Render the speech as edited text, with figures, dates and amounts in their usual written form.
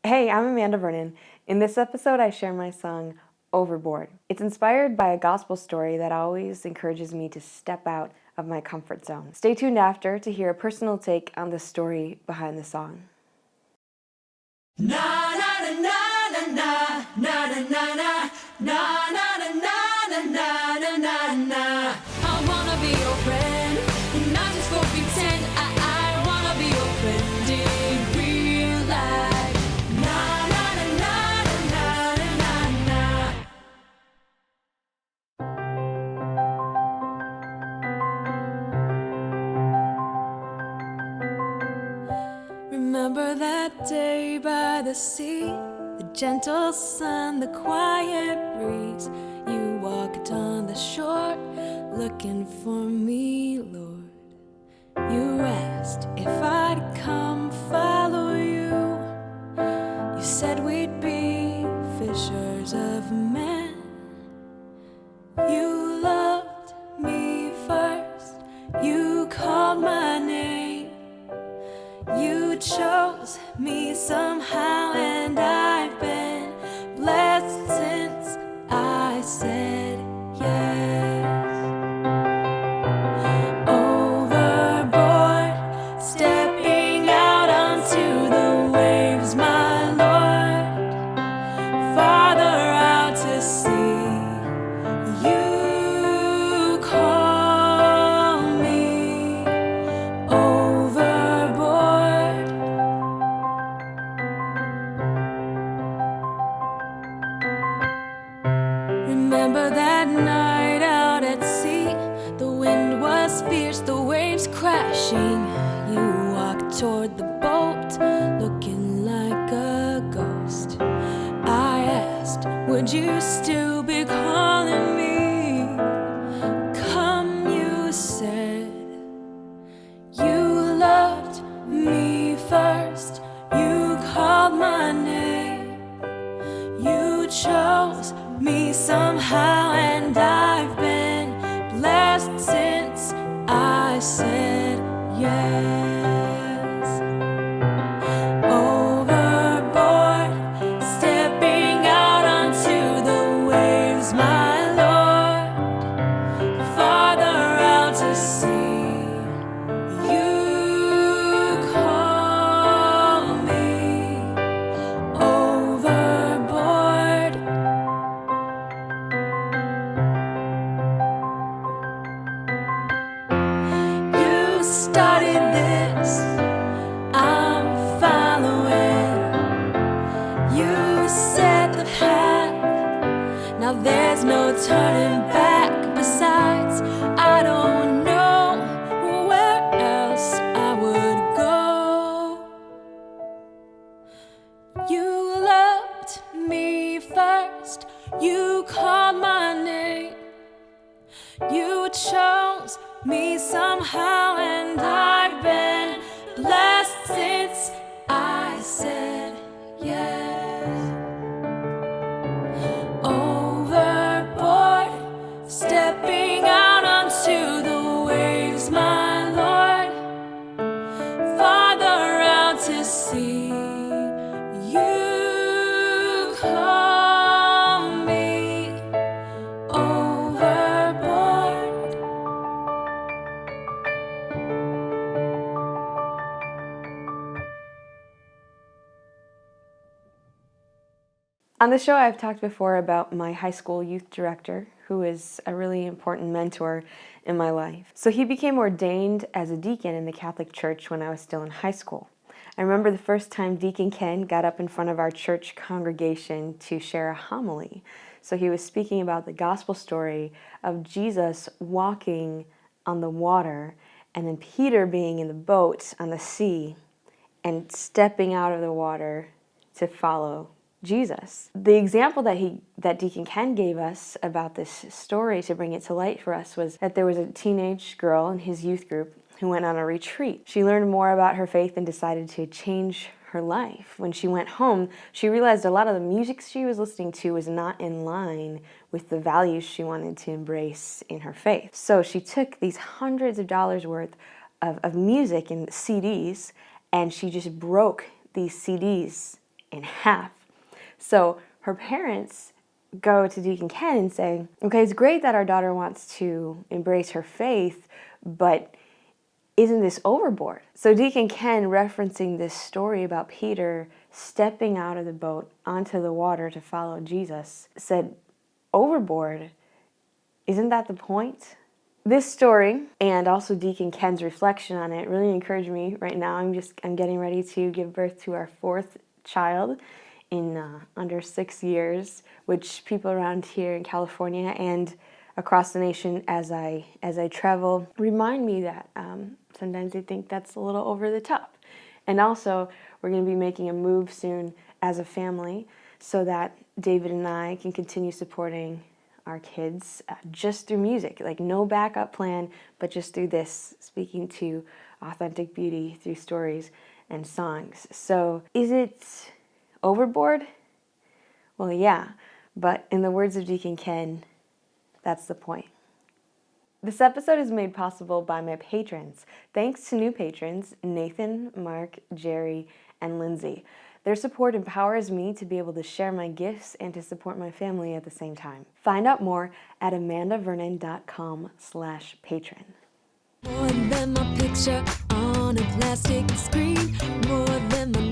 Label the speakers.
Speaker 1: Hey, I'm Amanda Vernon. In this episode, I share my song, Overboard. It's inspired by a gospel story that always encourages me to step out of my comfort zone. Stay tuned after to hear a personal take on the story behind the song.
Speaker 2: Na na na na na na na na na na na na na na na na. I wanna be your friend, not just for pretend. I wanna be your friend in real life. Na na na na na na na na. Remember that day by the sea, the gentle sun, the quiet breeze. You walked on the shore, looking for me, Lord. You asked if I'd come follow you. You said we'd be fishers of men. You loved me first. You called my name. You chose me somehow, and I've been blessed since I said yes. Overboard, stepping out onto the waves, my Lord, farther out to sea. You call me overboard. Remember that night out at sea, the wind was fierce, the waves crashing. You walked toward the boat, looking like a ghost. I asked, would you still be calling me? Come, you said. You loved me first. You called my name. You chose me somehow, and I've been blessed since I said yes. Overboard, stepping out onto the waves, my Lord, farther out to sea. You call me overboard. You started this, I'm following. You set the path, now there's no turning back. Besides, I don't know where else I would go. You loved me first. You called my name. You chose me somehow, and I've been blessed since I said yes. Overboard, stepping out onto the waves, my Lord, farther out to sea. You call me overboard.
Speaker 1: On the show, I've talked before about my high school youth director, who is a really important mentor in my life. So he became ordained as a deacon in the Catholic Church when I was still in high school. I remember the first time Deacon Ken got up in front of our church congregation to share a homily. So he was speaking about the gospel story of Jesus walking on the water, and then Peter being in the boat on the sea and stepping out of the water to follow Jesus. The example that Deacon Ken gave us about this story to bring it to light for us was that there was a teenage girl in his youth group who went on a retreat. She learned more about her faith and decided to change her life. When she went home, she realized a lot of the music she was listening to was not in line with the values she wanted to embrace in her faith. So she took these hundreds of dollars worth of music and CDs, and she just broke these CDs in half. So her parents go to Deacon Ken and say, okay, it's great that our daughter wants to embrace her faith, but isn't this overboard? So Deacon Ken, referencing this story about Peter stepping out of the boat onto the water to follow Jesus, said, overboard? Isn't that the point? This story, and also Deacon Ken's reflection on it, really encouraged me right now. I'm getting ready to give birth to our fourth child in under 6 years, which people around here in California and across the nation as I travel remind me that sometimes they think that's a little over the top. And also, we're going to be making a move soon as a family so that David and I can continue supporting our kids just through music, like no backup plan, but just through this, speaking to authentic beauty through stories and songs. So is it overboard? Well, yeah, but in the words of Deacon Ken, that's the point. This episode is made possible by my patrons. Thanks to new patrons, Nathan, Mark, Jerry, and Lindsay. Their support empowers me to be able to share my gifts and to support my family at the same time. Find out more at amandavernon.com/patron.
Speaker 2: More than my picture on a plastic screen, more than my